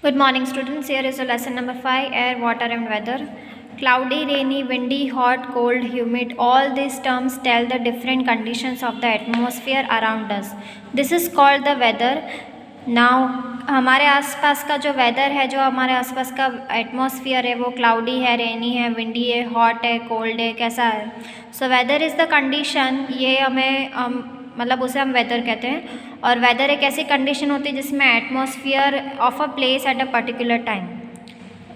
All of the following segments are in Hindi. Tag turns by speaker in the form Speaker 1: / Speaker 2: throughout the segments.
Speaker 1: Good morning, students. Here is the lesson number 5, air, water and weather. Cloudy, rainy, windy, hot, cold, humid, all these terms tell the different conditions of the atmosphere around us. This is called the weather. Now हमारे आसपास का जो वेदर है, जो हमारे आसपास का एटमॉस्फेयर है, वो क्लाउडी है, रेनी है, विंडी है, हॉट है, कोल्ड है, कैसा है. So whether is the condition. ये हमें मतलब उसे हम वेदर कहते हैं. और वेदर एक ऐसी कंडीशन होती है जिसमें atmosphere of a place at a particular time,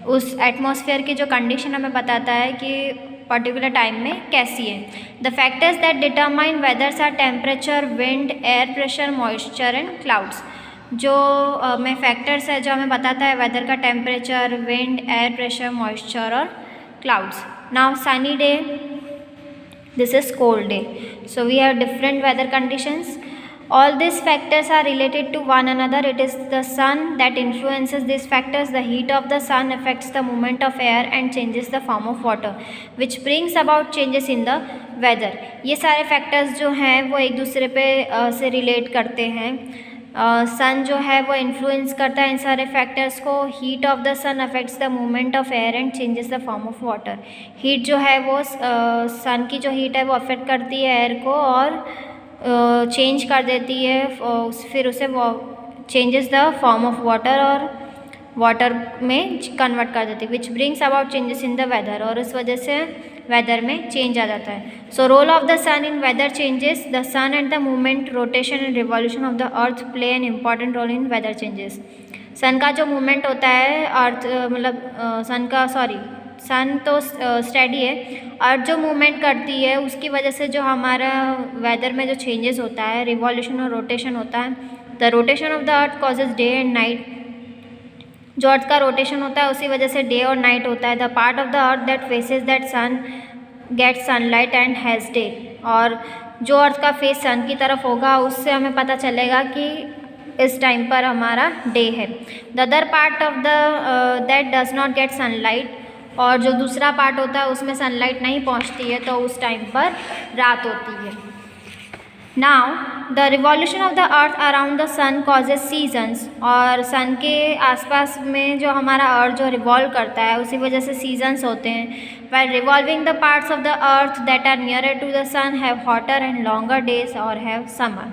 Speaker 1: उस एटमॉस्फेयर की जो कंडीशन हमें बताता है कि पर्टिकुलर टाइम में कैसी है. The factors that determine weathers are temperature, wind, air pressure, moisture and clouds. जो में फैक्टर्स है जो हमें बताता है वेदर का, temperature, wind, air pressure, moisture और clouds. Now sunny day, this is cold day. So we have different weather conditions. All these factors are related to one another. It is the sun that influences these factors. The heat of the sun affects the movement of air and changes the form of water, which brings about changes in the weather. ये सारे factors जो हैं वो एक दूसरे पे से relate करते हैं. सन जो है वो इन्फ्लुएंस करता है इन सारे फैक्टर्स को. Heat of the sun affects the movement of air and changes the form of water. Heat जो है वो सन की जो हीट है वो अफेक्ट करती है एयर को और चेंज कर देती है, फिर उसे changes the form of water और वाटर में कन्वर्ट कर देती है, which brings about changes in the weather. और इस वजह से वेदर में चेंज आ जाता है. So role of the sun in weather changes. The sun and the movement, rotation and revolution of the earth play an important role in weather changes. Sun का जो मूवमेंट होता है, अर्थ मतलब सन तो स्टेडी है, अर्थ जो मूवमेंट करती है उसकी वजह से जो हमारा वेदर में जो चेंजेस होता है, रिवॉल्यूशन और रोटेशन होता है. The rotation of the earth causes day and night. जो अर्थ का रोटेशन होता है उसी वजह से डे और नाइट होता है. The part of the earth that faces that sun get sunlight and has day. और जो अर्थ का फेस सन की तरफ होगा उससे हमें पता चलेगा कि इस टाइम पर हमारा डे है. The other part of the that does not gate sunlight. और जो दूसरा पार्ट होता है उसमें सनलाइट नहीं पहुंचती है तो उस टाइम पर रात होती है. Now the revolution of the earth around the sun causes seasons. और सन के आसपास में जो हमारा अर्थ जो रिवॉल्व करता है उसी वजह से सीजन्स होते हैं. While revolving the parts of the earth that are nearer to the sun have hotter and longer days और हैव समर.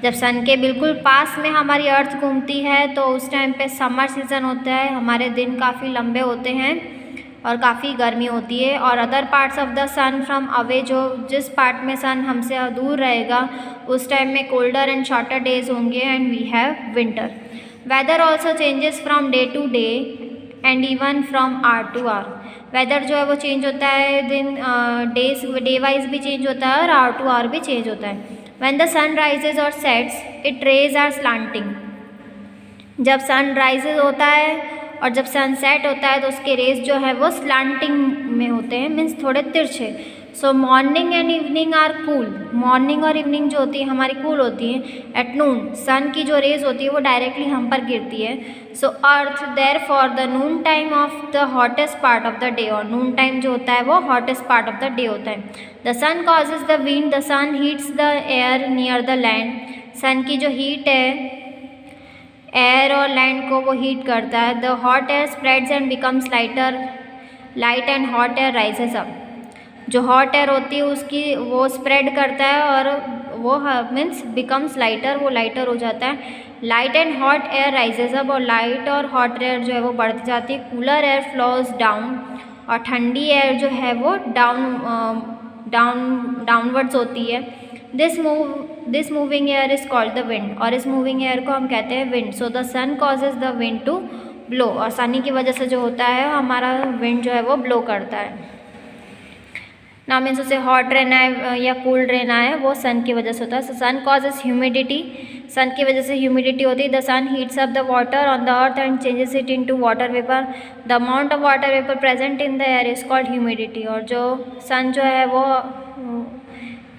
Speaker 1: जब सन के बिल्कुल पास में हमारी अर्थ घूमती है तो उस टाइम पे समर सीज़न होता है, हमारे दिन काफ़ी लंबे होते हैं और काफ़ी गर्मी होती है. और other parts of the sun from away, जो जिस पार्ट में सन हमसे दूर रहेगा उस टाइम में कोल्डर एंड शॉर्टर डेज होंगे and we have winter. Weather also changes from day to day and even from hour to hour. Weather जो है वो चेंज होता है, दिन डे वाइज भी चेंज होता है और आवर टू आवर भी चेंज होता है. व्हेन द सन राइजेज और sets it rays are slanting. जब सन राइजेज होता है और जब सनसेट होता है तो उसके रेज जो है वो स्लांटिंग में होते हैं, मीन्स थोड़े तिरछे. So morning and evening are cool. Morning और इवनिंग जो होती है हमारी कूल होती है. एट नून सन की जो रेज होती है वो डायरेक्टली हम पर गिरती है. So earth therefore the noon time of the hottest part of the day. और नून टाइम जो होता है वो hottest part of the day होता है. The sun causes the wind. The sun heats the air near the land. Sun की जो हीट है एयर और लैंड को वो हीट करता है. The hot air spreads and becomes lighter. Light and hot air rises up. जो हॉट एयर होती है उसकी वो स्प्रेड करता है और वो मीन्स बिकम्स लाइटर, वो लाइटर हो जाता है. Light and hot air rises up. और लाइट और हॉट एयर जो है वो बढ़ती जाती है. Cooler air flows down. और ठंडी एयर जो है वो डाउनवर्ड्स होती है. This moving air is called the wind. और इस मूविंग एयर को हम कहते हैं wind. So the sun causes the wind to blow. और सनी की वजह से जो होता है हमारा विंड जो है वो ब्लो करता है. ना मीन्स उसे हॉट रहना है या कूल्ड रहना है वो सन की वजह से होता है. सो सन कॉजेज ह्यूमिडिटी. सन की वजह से ह्यूमिडिटी होती है. The sun heats up the water on the earth and changes it into water vapour. The amount of water vapour present in the air is called humidity. और जो सन जो है वो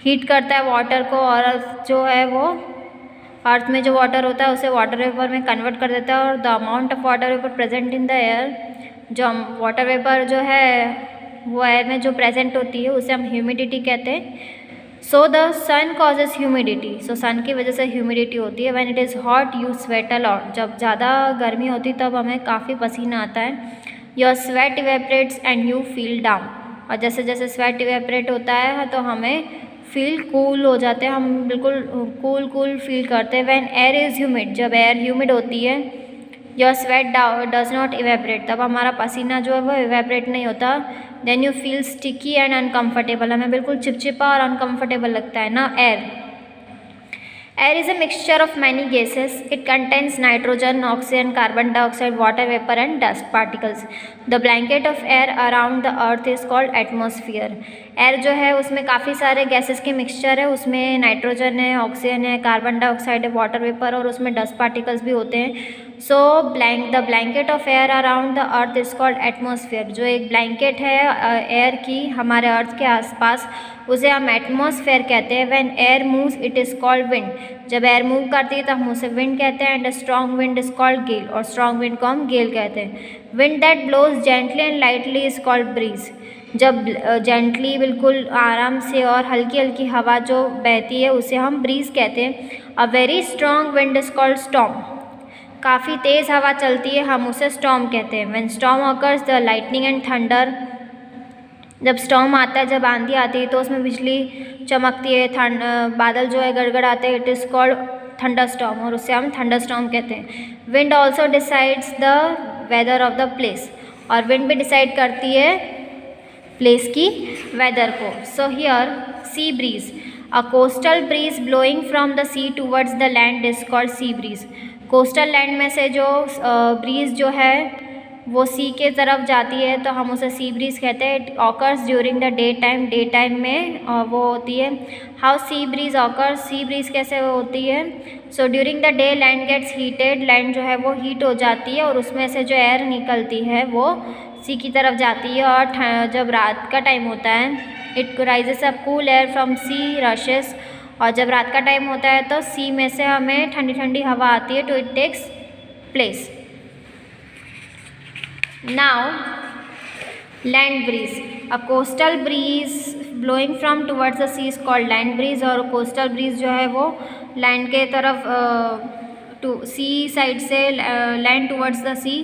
Speaker 1: हीट करता है वाटर को और जो है वो अर्थ में जो वाटर होता है उसे वाटर वेपर में कन्वर्ट कर देता है. और the amount of water vapour present in the air, जो वाटर वेपर जो है वो एयर में जो प्रेजेंट होती है उसे हम ह्यूमिडिटी कहते हैं. So the sun causes humidity, so sun की वजह से ह्यूमिडिटी होती है। When it is hot you sweat a lot, जब ज़्यादा गर्मी होती तब हमें काफ़ी पसीना आता है। Your sweat evaporates and you feel down, और जैसे जैसे स्वेट इवेपरेट होता है तो हमें फील कूल हो जाते हैं, हम बिल्कुल कूल फील करते हैं। व्हेन एयर इज़ ह्यूमिड, जब एयर ह्यूमिड होती है, your sweat does not evaporate, तब हमारा पसीना जो है वो इवेपरेट नहीं होता। Then you feel sticky and uncomfortable, हमें बिल्कुल चिपचिपा और अनकम्फर्टेबल लगता है ना। Air is a mixture of many gases. It contains nitrogen, oxygen, carbon dioxide, water vapor and dust particles. The blanket of air around the earth is called atmosphere. Air जो है उसमें काफ़ी सारे गैसेस के मिक्सचर है, उसमें नाइट्रोजन है, ऑक्सीजन है, कार्बन डाइऑक्साइड है, वाटर वेपर और उसमें डस्ट पार्टिकल्स भी होते हैं। So the blanket of air around the earth is called atmosphere. जो एक ब्लैंकेट है एयर की हमारे अर्थ के आसपास, उसे हम एटमॉस्फेयर कहते हैं। When air moves it is called wind, जब एयर मूव करती है तो हम उसे विंड कहते हैं। And a strong wind is called gale, और स्ट्रॉन्ग विंड को हम गेल कहते हैं। Wind that blows gently and lightly is called breeze, जब जेंटली बिल्कुल आराम से और हल्की हल्की हवा जो बहती है उसे हम ब्रीज कहते हैं। A very strong wind is called storm, काफ़ी तेज़ हवा चलती है हम उसे स्टॉर्म कहते हैं। When storm occurs the lightning and thunder, जब स्टॉर्म आता है, जब आंधी आती है तो उसमें बिजली चमकती है, बादल जो है गड़गड़ आते हैं, it is called thunderstorm, और उससे हम थंडर स्टॉर्म कहते हैं। Wind also decides the weather of the place, और विंड भी डिसाइड करती है प्लेस की वेदर को। So here sea breeze, a coastal breeze blowing from the sea towards the land is called sea breeze. Coastal land में से जो ब्रीज जो है वो सी के तरफ जाती है तो हम उसे सी ब्रीज कहते हैं। It occurs during the day time में वो होती है। How sea breeze occurs, sea breeze कैसे होती है? So during the day land gets heated, land जो है वो हीट हो जाती है और उसमें से जो एयर निकलती है वो सी की तरफ जाती है। और जब रात का टाइम होता है, it rises up cool air from sea rushes, और जब रात का टाइम होता है तो सी में से हमें ठंडी ठंडी हवा आती है, तो it takes place. Now land breeze, a coastal breeze blowing from towards the sea is called land breeze, और कोस्टल ब्रीज जो है वो लैंड के तरफ सी साइड से land towards the sea,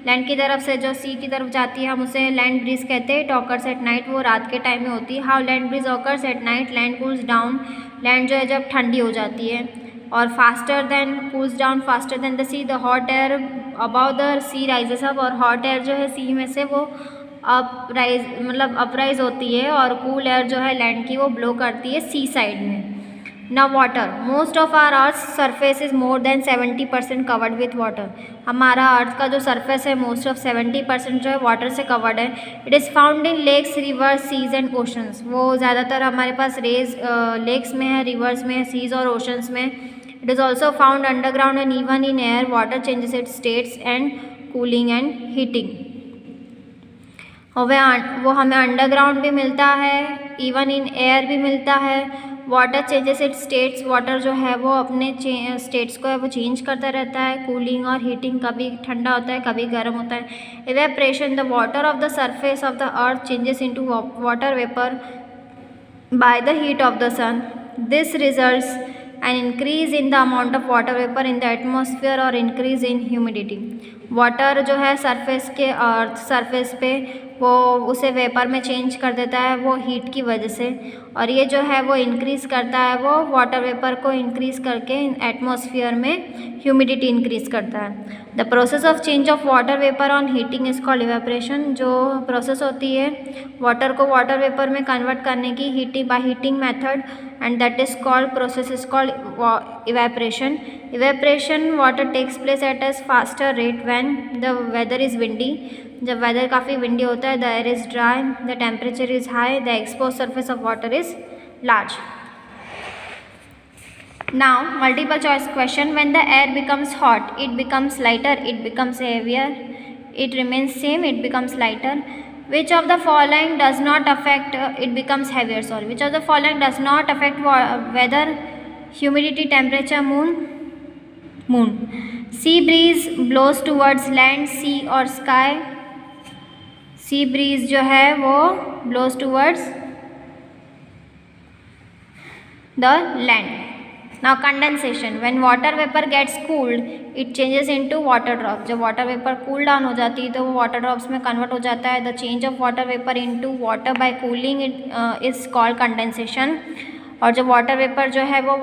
Speaker 1: land की तरफ से जो सी की तरफ जाती है हम उसे लैंड ब्रीज कहते हैं। इट ऑकर्स एट नाइट, वो रात के टाइम में होती है। How land breeze occurs at night, land cools down, land जो है जब ठंडी हो जाती है, और faster than cools down faster than the sea, the hot air above the sea rises up, और हॉट एयर जो है सी में से वो अपराइज होती है, और कूल एयर जो है लैंड की वो ब्लो करती है सी साइड में। Now water, most of our earth surface is more than 70% covered with water. हमारा अर्थ का जो सरफेस है मोस्ट ऑफ 70% जो है वाटर से कवर्ड है। It is found in lakes, rivers, seas and oceans, वो ज़्यादातर हमारे पास लेक्स में है, रिवर्स में है, सीज और ओशंस में। It is also found underground and even in air, water changes it's states and cooling and heating. और वो हमें अंडरग्राउंड भी मिलता है, इवन इन एयर भी मिलता है। Water changes it's states, water जो है वो अपने स्टेट्स को है वो चेंज करता रहता है। कूलिंग और हीटिंग, कभी ठंडा होता है कभी गर्म होता है। Evaporation, the water of the surface of the earth changes into water vapour by the heat of the sun. This results an increase in the amount of water vapor in the atmosphere or increase in humidity। Water जो है सरफेस के अर्थ सरफेस पे वो उसे वेपर में चेंज कर देता है वो हीट की वजह से, और ये जो है वो इंक्रीज़ करता है वो वाटर वेपर को इंक्रीज़ करके एटमॉस्फेयर में ह्यूमिडिटी इंक्रीज़ करता है। The process of change of water vapour on heating is called evaporation. जो प्रोसेस होती है वाटर को वाटर वेपर में कन्वर्ट करने की heating method, and that is called process is called evaporation। Evaporation water takes place at a faster rate when the weather is windy, जब weather काफ़ी windy होता है, the air is dry, the temperature is high, the exposed surface of water is large। Now multiple choice question, when the air becomes hot it becomes lighter, it becomes heavier, it remains same, it becomes lighter। Which of the following does not affect it becomes heavier, sorry, which of the following does not affect weather, humidity, temperature, moon। Sea breeze blows towards land, sea और sky। sea breeze जो है वो blows towards the land. Now condensation, when water vapor gets cooled it changes into water drops. जब water vapor cool down हो जाती है तो वो water drops में convert हो जाता है. The change of water vapor into water by cooling it is called condensation. और जब वाटर वेपर जो है वो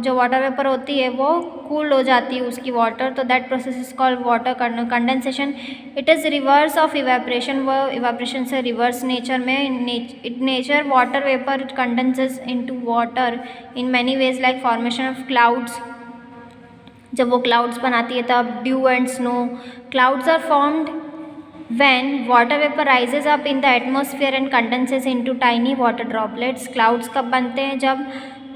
Speaker 1: जो वाटर वेपर होती है वो कूल हो जाती है उसकी वाटर, तो that process is called water condensation. It is reverse of evaporation. वो इवेपरेशन से रिवर्स नेचर में. Nature water vapour condenses into water in many ways like formation of clouds. जब वो क्लाउड्स बनाती है तब dew and snow. Clouds are formed when water vapor rises up in the atmosphere and condenses into tiny water droplets. clouds कब बनते हैं? जब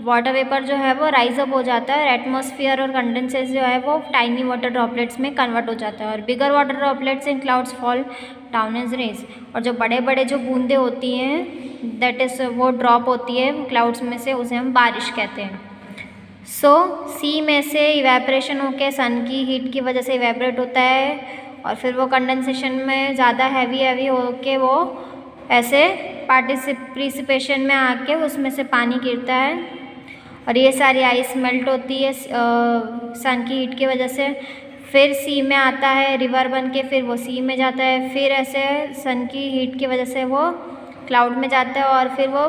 Speaker 1: वाटर वेपर जो है वो राइज अप हो जाता है और एटमॉस्फेयर और कंडेंसेस जो है वो टाइनी वाटर ड्रॉपलेट्स में कन्वर्ट हो जाता है. और bigger water droplets in clouds fall down as rains. और जो बड़े बड़े जो बूंदे होती हैं दैट इज़ वो ड्रॉप होती है क्लाउड्स में से, उसे हम बारिश कहते हैं. सी में से इवेपरेशन होकर सन की हीट की वजह से इवेपरेट होता है और फिर वो कंडेंसेशन में ज़्यादा हैवी होके वो ऐसे प्रिसिपेशन में आके उसमें से पानी गिरता है और ये सारी आइस मेल्ट होती है सन की हीट की वजह से. फिर सी में आता है रिवर बन के, फिर वो सी में जाता है, फिर ऐसे सन की हीट की वजह से वो क्लाउड में जाता है और फिर वो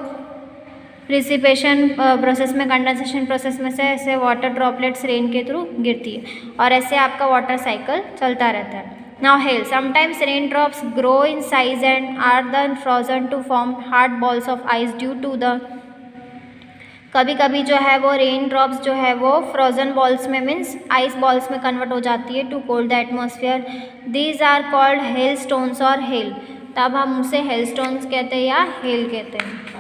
Speaker 1: प्रिसिपेशन प्रोसेस में कंडेंसेशन प्रोसेस में से ऐसे वाटर ड्रॉपलेट्स रेन के थ्रू गिरती है और ऐसे आपका वाटर साइकिल चलता रहता है. Now hail. Sometimes raindrops grow in size and are then frozen to form hard balls of ice due to the. कभी कभी जो है वो रेन ड्रॉप्स जो है वो फ्रोजन बॉल्स में मीन्स आइस बॉल्स में कन्वर्ट हो जाती है to cold the atmosphere. These are called hail stones और हेल. तब हम उसे हेल स्टोन्स कहते हैं या हेल कहते हैं.